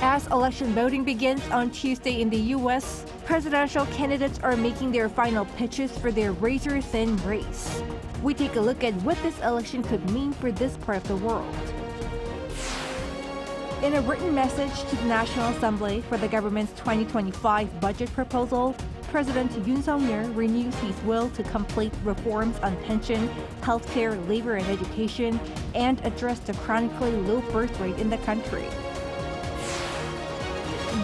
As election voting begins on Tuesday in the U.S., presidential candidates are making their final pitches for their razor-thin race. We take a look at what this election could mean for this part of the world. In a written message to the National Assembly for the government's 2025 budget proposal, President Yoon renews his will to complete reforms on pension, healthcare, labor and education, and address the chronically low birth rate in the country.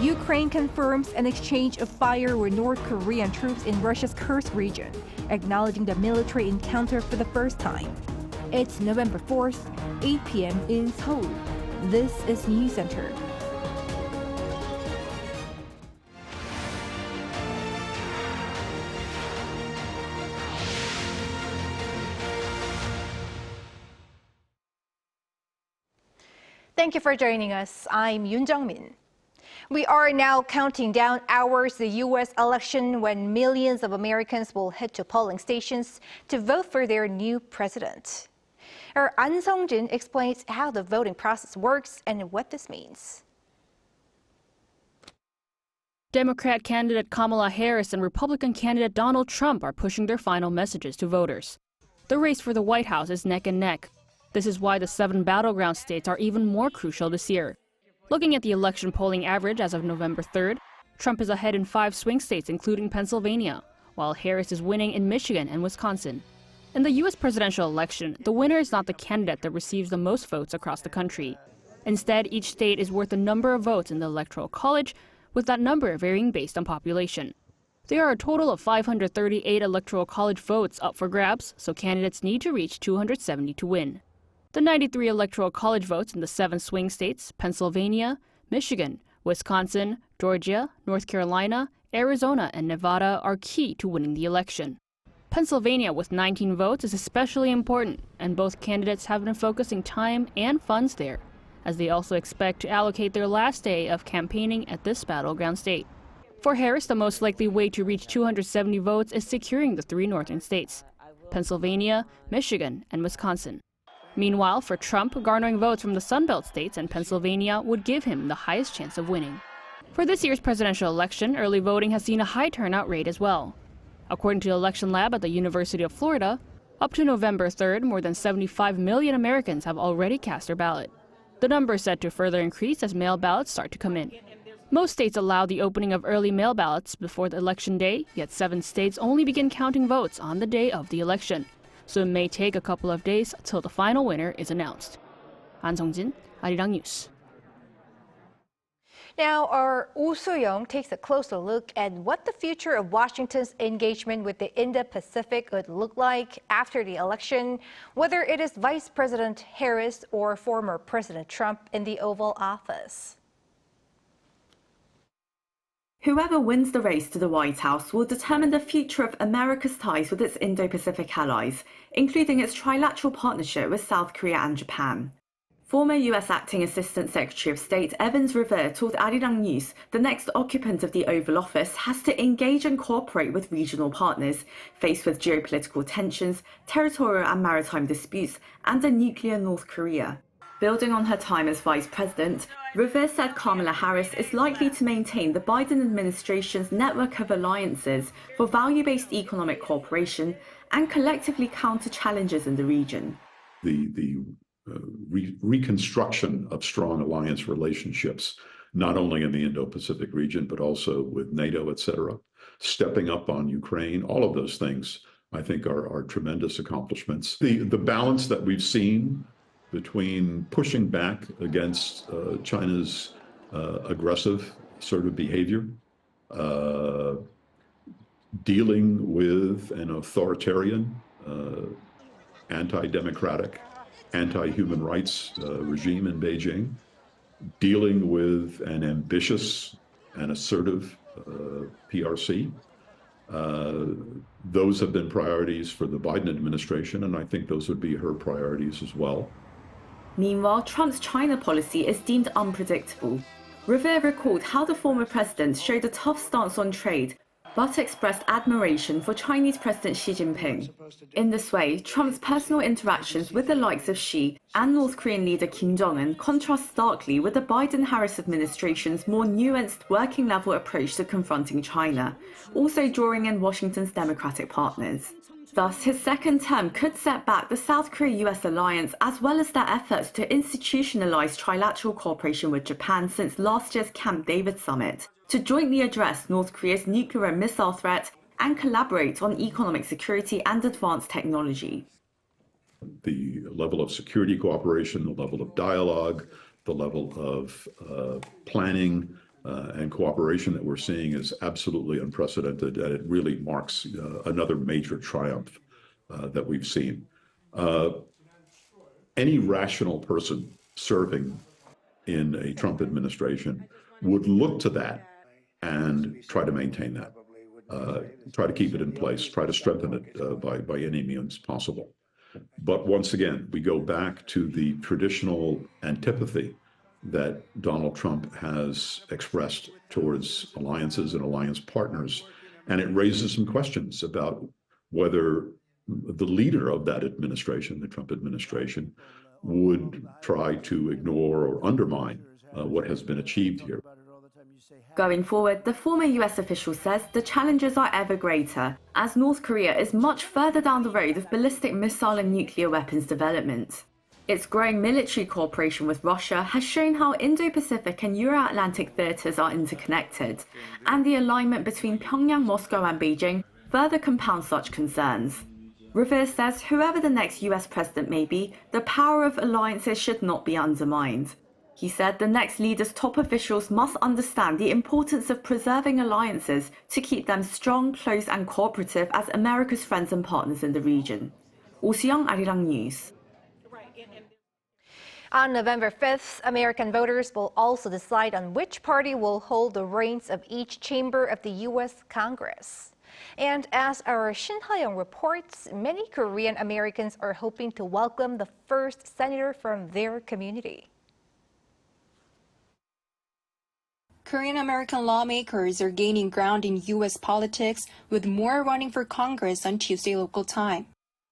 Ukraine confirms an exchange of fire with North Korean troops in Russia's Kursk region, acknowledging the military encounter for the first time. It's November 4th, 8 p.m. in Seoul. This is Newscenter. Thank you for joining us. I'm Yoon. We are now counting down hours to the U.S. election when millions of Americans will head to polling stations to vote for their new president. Our An Sung-jin explains how the voting process works and what this means. Democrat candidate Kamala Harris and Republican candidate Donald Trump are pushing their final messages to voters. The race for the White House is neck and neck. This is why the 7 battleground states are even more crucial this year. Looking at the election polling average as of November 3rd, Trump is ahead in 5 swing states, including Pennsylvania, while Harris is winning in Michigan and Wisconsin. In the U.S. presidential election, the winner is not the candidate that receives the most votes across the country. Instead, each state is worth the number of votes in the Electoral College, with that number varying based on population. There are a total of 538 Electoral College votes up for grabs, so candidates need to reach 270 to win. The 93 Electoral College votes in the 7 swing states, Pennsylvania, Michigan, Wisconsin, Georgia, North Carolina, Arizona, and Nevada, are key to winning the election. Pennsylvania with 19 votes is especially important, and both candidates have been focusing time and funds there, as they also expect to allocate their last day of campaigning at this battleground state. For Harris, the most likely way to reach 270 votes is securing the 3 northern states, Pennsylvania, Michigan, and Wisconsin. Meanwhile, for Trump, garnering votes from the Sunbelt states and Pennsylvania would give him the highest chance of winning. For this year's presidential election, early voting has seen a high turnout rate as well. According to the Election Lab at the University of Florida, up to November 3rd, more than 75 million Americans have already cast their ballot. The number is set to further increase as mail ballots start to come in. Most states allow the opening of early mail ballots before the election day, yet 7 states only begin counting votes on the day of the election. So it may take a couple of days till the final winner is announced. An Sung-jin, Arirang News. Now, our Oh So-young takes a closer look at what the future of Washington's engagement with the Indo-Pacific would look like after the election, whether it is Vice President Harris or former President Trump in the Oval Office. Whoever wins the race to the White House will determine the future of America's ties with its Indo-Pacific allies, including its trilateral partnership with South Korea and Japan. Former U.S. Acting Assistant Secretary of State Revere told Arirang News the next occupant of the Oval Office has to engage and cooperate with regional partners faced with geopolitical tensions, territorial and maritime disputes, and a nuclear North Korea. Building on her time as Vice President, Revere said Kamala Harris is likely to maintain the Biden administration's network of alliances for value-based economic cooperation and collectively counter challenges in the region. The reconstruction of strong alliance relationships, not only in the Indo-Pacific region, but also with NATO, et cetera, stepping up on Ukraine, all of those things, I think, are tremendous accomplishments. The balance that we've seen between pushing back against China's aggressive sort of behavior, dealing with an authoritarian, anti-democratic, anti-human rights regime in Beijing, dealing with an ambitious and assertive PRC. Those have been priorities for the Biden administration, and I think those would be her priorities as well. Meanwhile, Trump's China policy is deemed unpredictable. Revere recalled how the former president showed a tough stance on trade, but expressed admiration for Chinese President Xi Jinping. In this way, Trump's personal interactions with the likes of Xi and North Korean leader Kim Jong-un contrast starkly with the Biden-Harris administration's more nuanced working-level approach to confronting China, also drawing in Washington's Democratic partners. Thus, his second term could set back the South Korea-US alliance as well as their efforts to institutionalize trilateral cooperation with Japan since last year's Camp David summit, to jointly address North Korea's nuclear and missile threat and collaborate on economic security and advanced technology. The level of security cooperation, the level of dialogue, the level of planning and cooperation that we're seeing is absolutely unprecedented, and it really marks another major triumph that we've seen. Any rational person serving in a Trump administration would look to that and try to maintain that, try to keep it in place, try to strengthen it by any means possible. But once again, we go back to the traditional antipathy that Donald Trump has expressed towards alliances and alliance partners, and it raises some questions about whether the leader of that administration, the Trump administration, would try to ignore or undermine what has been achieved here. Going forward, the former US official says the challenges are ever greater, as North Korea is much further down the road of ballistic missile and nuclear weapons development. Its growing military cooperation with Russia has shown how Indo-Pacific and Euro-Atlantic theatres are interconnected, and the alignment between Pyongyang, Moscow and Beijing further compounds such concerns. Revere says whoever the next US president may be, the power of alliances should not be undermined. He said the next leader's top officials must understand the importance of preserving alliances to keep them strong, close and cooperative as America's friends and partners in the region. Ulsan, Arirang News. On November 5th, American voters will also decide on which party will hold the reins of each chamber of the U.S. Congress. And as our Shin Ha-young reports, many Korean Americans are hoping to welcome the first senator from their community. Korean American lawmakers are gaining ground in U.S. politics, with more running for Congress on Tuesday local time.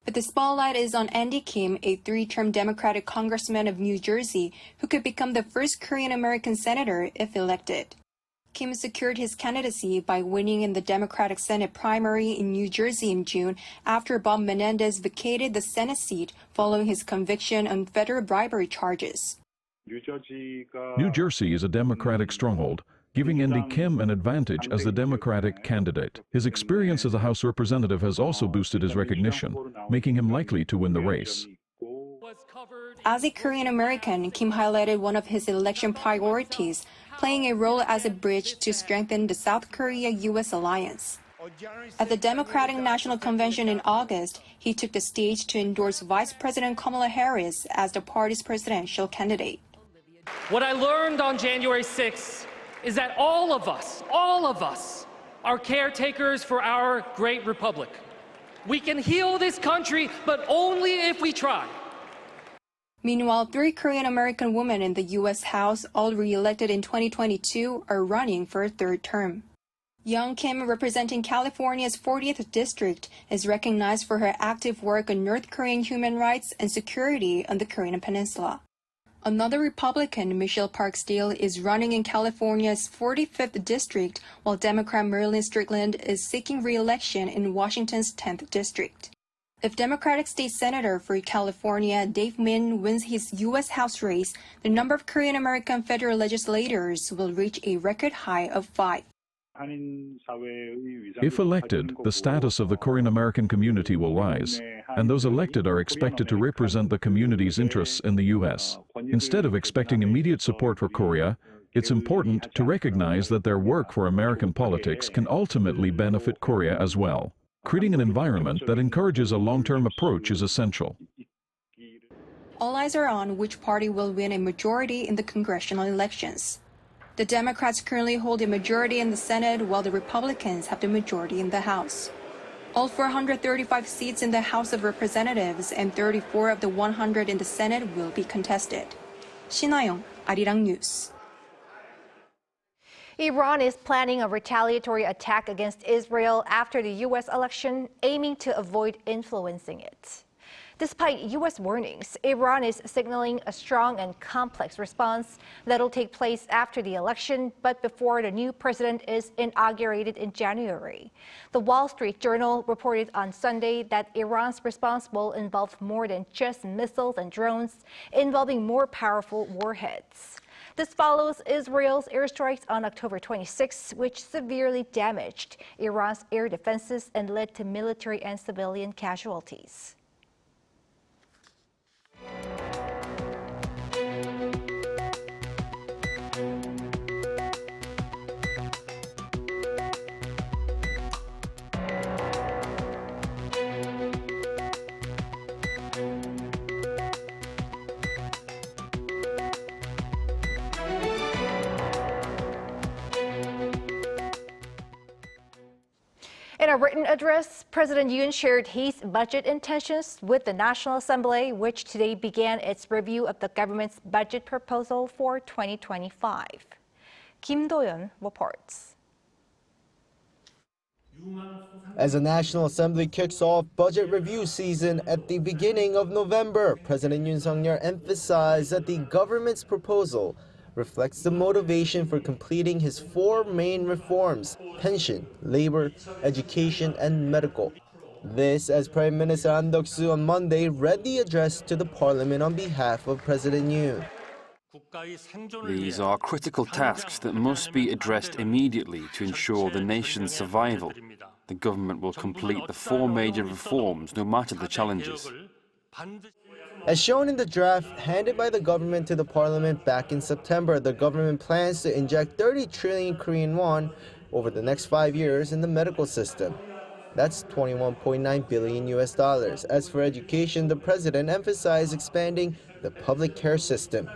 But the spotlight is on Andy Kim, a three-term Democratic congressman of New Jersey, who could become the first Korean American senator if elected. Kim secured his candidacy by winning in the Democratic Senate primary in New Jersey in June after Bob Menendez vacated the Senate seat following his conviction on federal bribery charges. New Jersey is a Democratic stronghold, giving Andy Kim an advantage as the Democratic candidate. His experience as a House representative has also boosted his recognition, making him likely to win the race. As a Korean American, Kim highlighted one of his election priorities, playing a role as a bridge to strengthen the South Korea-U.S. alliance. At the Democratic National Convention in August, he took the stage to endorse Vice President Kamala Harris as the party's presidential candidate. What I learned on January 6th is that all of us are caretakers for our great republic. We can heal this country, but only if we try. Meanwhile, 3 Korean American women in the U.S. House, all re-elected in 2022, are running for a third term. Young Kim, representing California's 40th district, is recognized for her active work on North Korean human rights and security on the Korean Peninsula. Another Republican, Michelle Parksdale, is running in California's 45th district, while Democrat Marilyn Strickland is seeking re-election in Washington's 10th district. If Democratic State Senator for California Dave Min wins his U.S. House race, the number of Korean American federal legislators will reach a record high of 5. If elected, the status of the Korean American community will rise, and those elected are expected to represent the community's interests in the U.S. Instead of expecting immediate support for Korea, it's important to recognize that their work for American politics can ultimately benefit Korea as well. Creating an environment that encourages a long-term approach is essential. All eyes are on which party will win a majority in the congressional elections. The Democrats currently hold a majority in the Senate, while the Republicans have the majority in the House. All 435 seats in the House of Representatives and 34 of the 100 in the Senate will be contested. Shin Ha-young, Arirang News. Iran is planning a retaliatory attack against Israel after the U.S. election, aiming to avoid influencing it. Despite U.S. warnings, Iran is signaling a strong and complex response that'll take place after the election, but before the new president is inaugurated in January. The Wall Street Journal reported on Sunday that Iran's response will involve more than just missiles and drones, involving more powerful warheads. This follows Israel's airstrikes on October 26, which severely damaged Iran's air defenses and led to military and civilian casualties. In a written address, President Yoon shared his budget intentions with the National Assembly, which today began its review of the government's budget proposal for 2025. Kim Do-yeon reports. As the National Assembly kicks off budget review season at the beginning of November, President Yoon Suk-yeol emphasized that the government's proposal reflects the motivation for completing his four main reforms: pension, labor, education, and medical. This as Prime Minister An Duck-soo on Monday read the address to the parliament on behalf of President Yoon. These are critical tasks that must be addressed immediately to ensure the nation's survival. The government will complete the four major reforms no matter the challenges. As shown in the draft handed by the government to the parliament back in September, the government plans to inject 30 trillion Korean won over the next 5 years in the medical system. That's $21.9 billion US. As for education, the president emphasized expanding the public care system.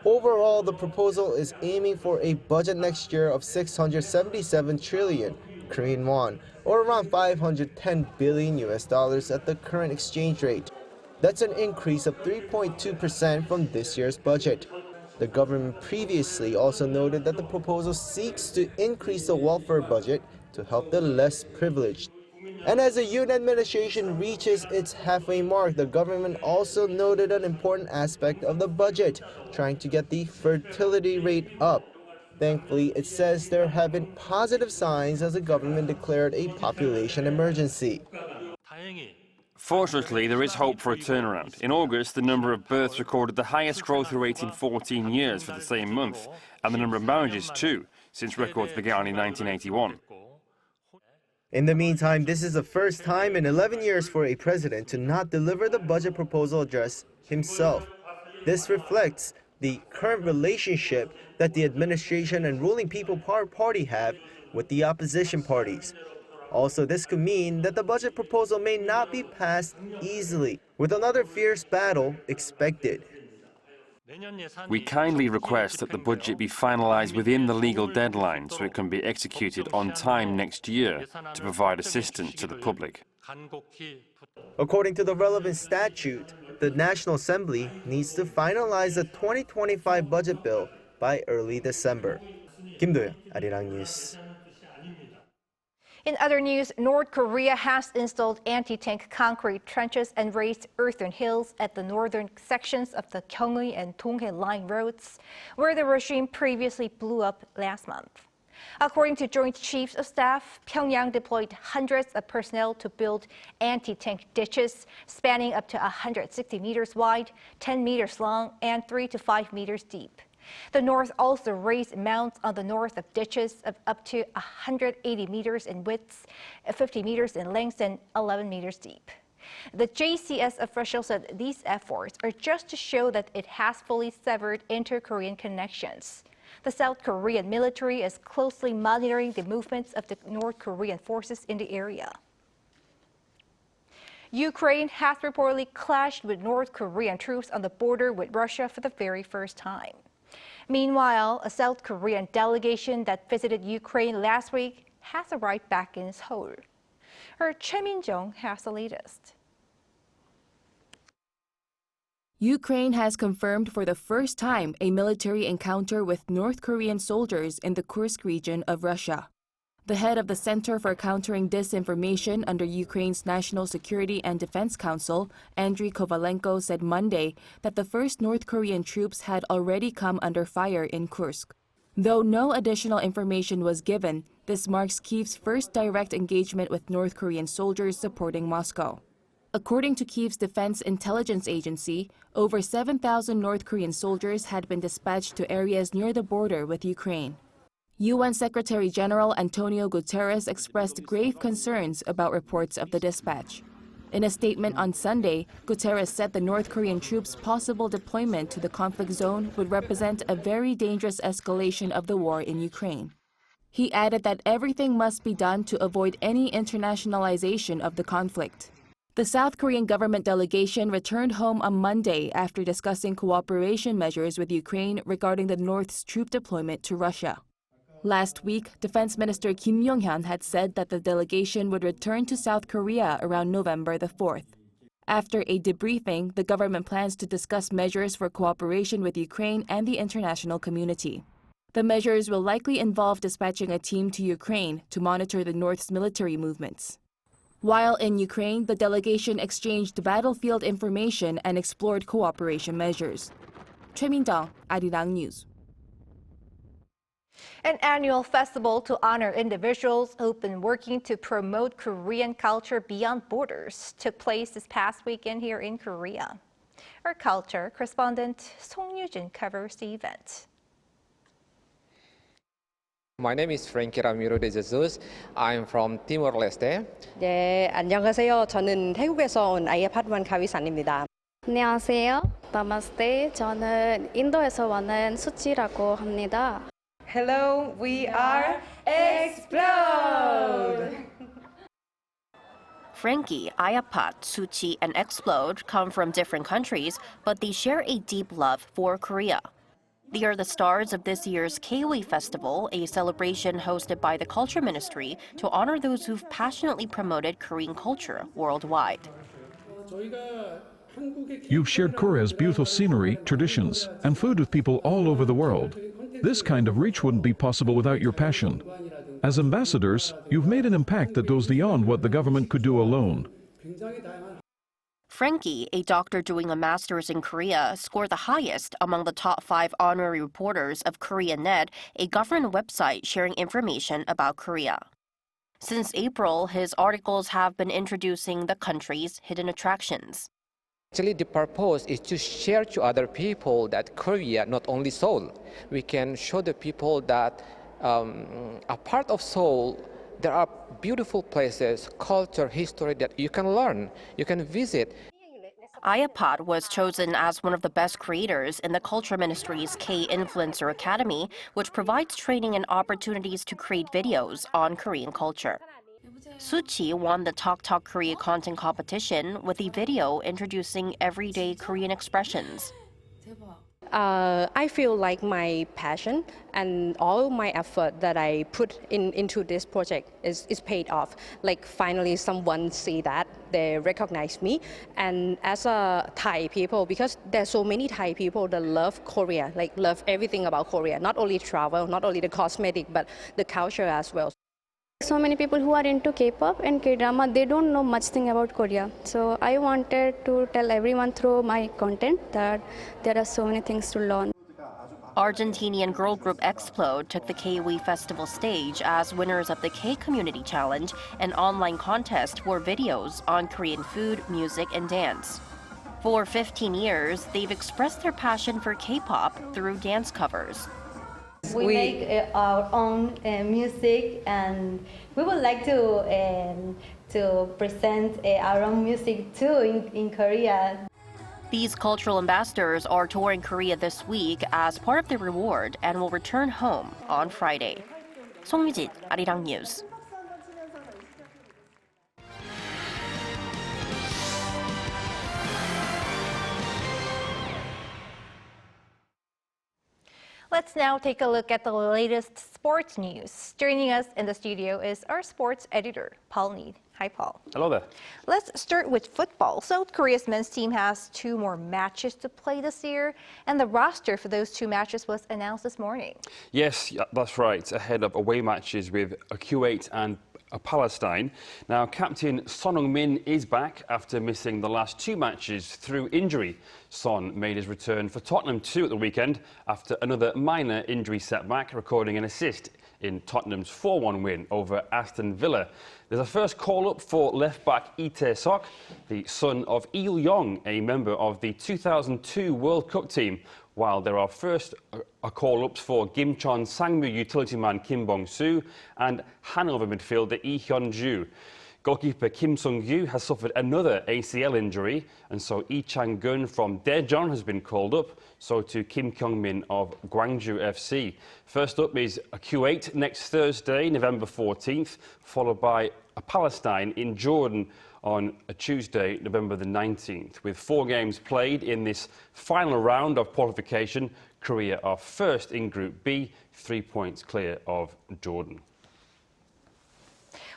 Overall, the proposal is aiming for a budget next year of 677 trillion Korean won, or around $510 billion US at the current exchange rate. That's an increase of 3.2% from this year's budget. The government previously also noted that the proposal seeks to increase the welfare budget to help the less privileged. And as the Yoon administration reaches its halfway mark, the government also noted an important aspect of the budget, trying to get the fertility rate up. Thankfully, it says there have been positive signs as the government declared a population emergency. Fortunately, there is hope for a turnaround. In August, the number of births recorded the highest growth rate in 14 years for the same month, and the number of marriages too, since records began in 1981. In the meantime, this is the first time in 11 years for a president to not deliver the budget proposal address himself. This reflects the current relationship that the administration and ruling People Power Party have with the opposition parties. Also, this could mean that the budget proposal may not be passed easily, with another fierce battle expected. We kindly request that the budget be finalized within the legal deadline so it can be executed on time next year to provide assistance to the public. According to the relevant statute, the National Assembly needs to finalize the 2025 budget bill by early December. Kim Do-yeon, Arirang News. In other news, North Korea has installed anti-tank concrete trenches and raised earthen hills at the northern sections of the Gyeongui and Donghae line roads, where the regime previously blew up last month. According to Joint Chiefs of Staff, Pyongyang deployed hundreds of personnel to build anti-tank ditches spanning up to 160 meters wide, 10 meters long, and 3 to 5 meters deep. The North also raised mounds on the north of ditches of up to 180 meters in width, 50 meters in length, and 11 meters deep. The JCS official said these efforts are just to show that it has fully severed inter-Korean connections. The South Korean military is closely monitoring the movements of the North Korean forces in the area. Ukraine has reportedly clashed with North Korean troops on the border with Russia for the very first time. Meanwhile, a South Korean delegation that visited Ukraine last week has arrived back in Seoul. Our Choi Min-jung has the latest. Ukraine has confirmed for the first time a military encounter with North Korean soldiers in the Kursk region of Russia. The head of the Center for Countering Disinformation under Ukraine's National Security and Defense Council, Andriy Kovalenko, said Monday that the first North Korean troops had already come under fire in Kursk. Though no additional information was given, this marks Kyiv's first direct engagement with North Korean soldiers supporting Moscow. According to Kyiv's Defense Intelligence Agency, over 7,000 North Korean soldiers had been dispatched to areas near the border with Ukraine. UN Secretary General Antonio Guterres expressed grave concerns about reports of the dispatch. In a statement on Sunday, Guterres said the North Korean troops' possible deployment to the conflict zone would represent a very dangerous escalation of the war in Ukraine. He added that everything must be done to avoid any internationalization of the conflict. The South Korean government delegation returned home on Monday after discussing cooperation measures with Ukraine regarding the North's troop deployment to Russia. Last week, Defense Minister Kim Yong-hyun had said that the delegation would return to South Korea around November the 4th. After a debriefing, the government plans to discuss measures for cooperation with Ukraine and the international community. The measures will likely involve dispatching a team to Ukraine to monitor the North's military movements. While in Ukraine, the delegation exchanged battlefield information and explored cooperation measures. Choi Min-dong, Arirang News. An annual festival to honor individuals who've been working to promote Korean culture beyond borders took place this past weekend here in Korea. Our culture correspondent Song Yoo-jin covers the event. My name is Frankie Ramiro de Jesus. I'm from Timor-Leste. 네, 안녕하세요. 저는 태국에서 온 아이팟만 가위산입니다. 안녕하세요. 나마스테. 저는 인도에서 왔는 수치라고 합니다. Hello, we are Explode! Frankie, Ayapat, Suchi, and Explode come from different countries, but they share a deep love for Korea. They are the stars of this year's Gyeongui Festival, a celebration hosted by the Culture Ministry to honor those who've passionately promoted Korean culture worldwide. You've shared Korea's beautiful scenery, traditions, and food with people all over the world. This kind of reach wouldn't be possible without your passion. As ambassadors, you've made an impact that goes beyond what the government could do alone. Frankie, a doctor doing a master's in Korea, scored the highest among the top 5 honorary reporters of KoreaNet, a government website sharing information about Korea. Since April, his articles have been introducing the country's hidden attractions. Actually, the purpose is to share to other people that Korea, not only Seoul, we can show the people that a part of Seoul, there are beautiful places, culture, history that you can learn, you can visit. Ayapat was chosen as one of the best creators in the Culture Ministry's K-Influencer Academy, which provides training and opportunities to create videos on Korean culture. Suchi won the Talk Talk Korea content competition with a video introducing everyday Korean expressions. I feel like my passion and all my effort that I put into this project is paid off. Like finally someone see that, they recognize me. And as a Thai people, because there's so many Thai people that love Korea, like love everything about Korea, not only travel, not only the cosmetic, but the culture as well. So many people who are into K-pop and K-drama, they don't know much thing about Korea. So I wanted to tell everyone through my content that there are so many things to learn. Argentinian girl group Explode took the Gyeongui Festival stage as winners of the K-Community Challenge, an online contest for videos on Korean food, music, and dance. For 15 years, they've expressed their passion for K-pop through dance covers. We make our own music, and we would like to present our own music too in Korea. These cultural ambassadors are touring Korea this week as part of their reward and will return home on Friday. Song Yoo-jin, Arirang News. Let's now take a look at the latest sports news. Joining us in the studio is our sports editor, Paul Need. Hi, Paul. Hello there. Let's start with football. South Korea's men's team has 2 more matches to play this year, and the roster for those 2 matches was announced this morning. Yes, that's right, ahead of away matches with Kuwait and Palestine. Now, captain Son Heung-min is back after missing the last 2 matches through injury. Son made his return for Tottenham too at the weekend after another minor injury setback, recording an assist in Tottenham's 4-1 win over Aston Villa. There's a first call-up for left-back Lee Tae-sok, the son of Il Yong, a member of the 2002 World Cup team, while there are first call-ups for Gimcheon Sangmu utility man Kim Bong-soo and Hanover midfielder Lee Hyun-ju. Goalkeeper Kim Sung-gyu has suffered another ACL injury, and so Lee Chang-gun from Daejeon has been called up, so too Kim Kyung-min of Gwangju FC. First up is Kuwait next Thursday, November 14th, followed by Palestine in Jordan on a Tuesday, November the 19th. With 4 games played in this final round of qualification, Korea are first in Group B, 3 points clear of Jordan.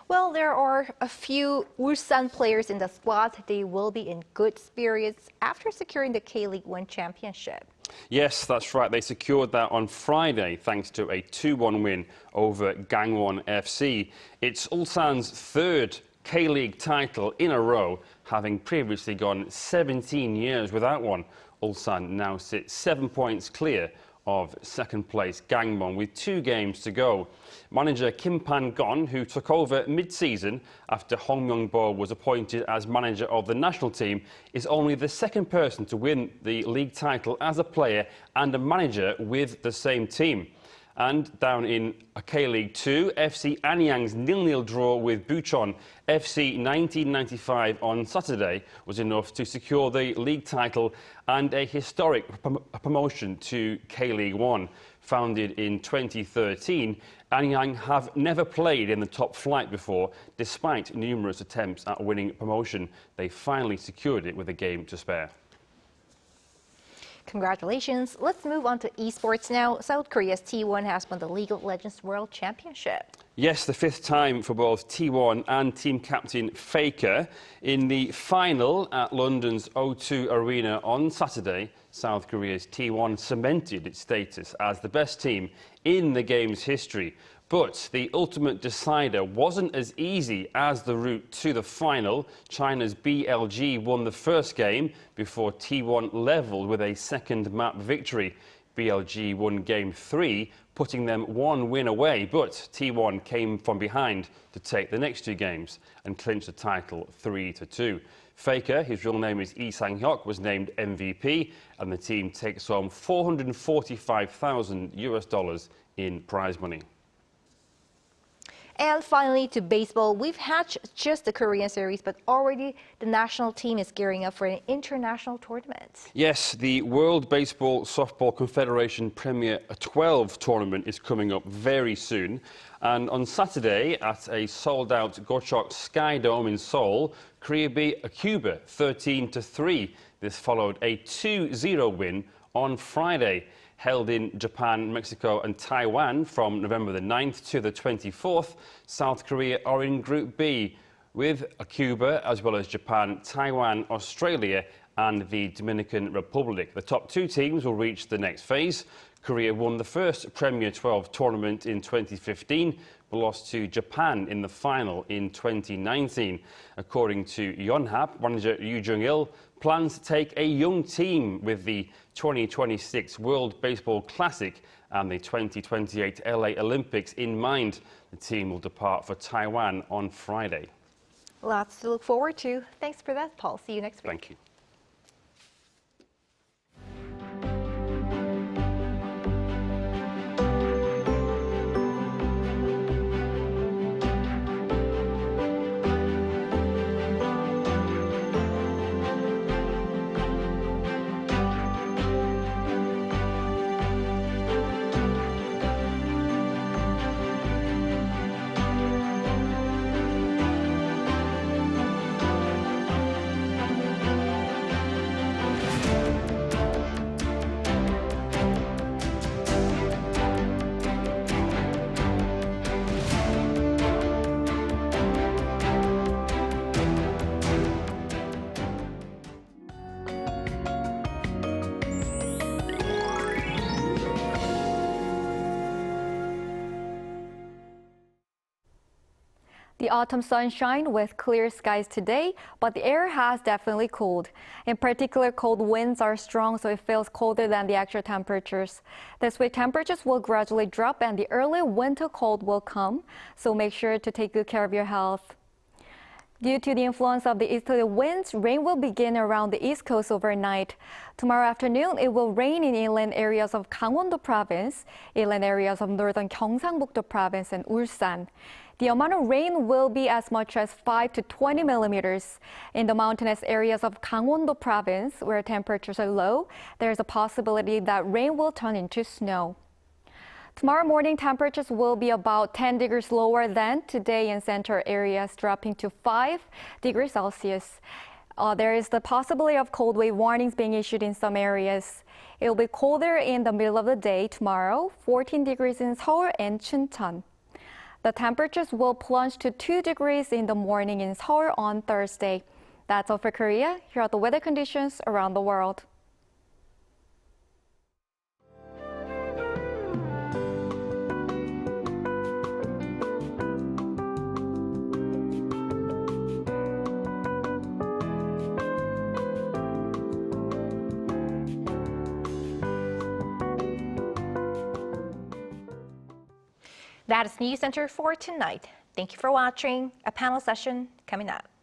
Well, there are a few Ulsan players in the squad. They will be in good spirits after securing the K-League 1 championship. Yes, that's right. They secured that on Friday thanks to a 2-1 win over Gangwon FC. It's Ulsan's 3rd K-League title in a row, having previously gone 17 years without one. Ulsan now sits 7 points clear of second place Gangwon with 2 games to go. Manager Kim Pan-gon, who took over mid-season after Hong Myung-bo was appointed as manager of the national team, is only the 2nd person to win the league title as a player and a manager with the same team. And down in K-League 2, FC Anyang's 0-0 draw with Bucheon FC 1995 on Saturday was enough to secure the league title and a historic promotion to K-League 1. Founded in 2013, Anyang have never played in the top flight before. Despite numerous attempts at winning promotion, they finally secured it with a game to spare. Congratulations. Let's move on to esports now. South Korea's T1 has won the League of Legends World Championship. Yes, the 5th time for both T1 and team captain Faker. In the final at London's O2 Arena on Saturday, South Korea's T1 cemented its status as the best team in the game's history. But the ultimate decider wasn't as easy as the route to the final. China's BLG won the first game before T1 levelled with a second map victory. BLG won Game 3, putting them 1 win away, but T1 came from behind to take the next 2 games and clinch the title 3-2. Faker, his real name is Lee Sang-hyuk, was named MVP, and the team takes home $445,000 in prize money. And finally, to baseball, we've had just the Korean series, but already the national team is gearing up for an international tournament. Yes, the World Baseball Softball Confederation Premier 12 tournament is coming up very soon. And on Saturday, at a sold-out Gochok Sky Dome in Seoul, Korea beat Cuba 13-3. This followed a 2-0 win on Friday. Held in Japan, Mexico and Taiwan from November the 9th to the 24th, South Korea are in Group B with Cuba as well as Japan, Taiwan, Australia and the Dominican Republic. The top 2 teams will reach the next phase. Korea won the first Premier 12 tournament in 2015, but lost to Japan in the final in 2019. According to Yonhap, manager Yoo Jung-il plans to take a young team with the 2026 World Baseball Classic and the 2028 LA Olympics in mind. The team will depart for Taiwan on Friday. Lots to look forward to. Thanks for that, Paul. See you next week. Thank you. The autumn sunshine with clear skies today, but the air has definitely cooled. In particular, cold winds are strong, so it feels colder than the actual temperatures. This week, temperatures will gradually drop and the early winter cold will come, so make sure to take good care of your health. Due to the influence of the easterly winds, rain will begin around the east coast overnight. Tomorrow afternoon, it will rain in inland areas of Gangwon-do Province, inland areas of northern Gyeongsangbuk-do Province, and Ulsan. The amount of rain will be as much as 5 to 20 millimeters. In the mountainous areas of Gangwon-do Province, where temperatures are low, there is a possibility that rain will turn into snow. Tomorrow morning, temperatures will be about 10 degrees lower than today in central areas, dropping to 5 degrees Celsius. There is the possibility of cold wave warnings being issued in some areas. It will be colder in the middle of the day tomorrow, 14 degrees in Seoul and Chuncheon. The temperatures will plunge to 2 degrees in the morning in Seoul on Thursday. That's all for Korea. Here are the weather conditions around the world. That is Newscenter for tonight. Thank you for watching. A panel session coming up.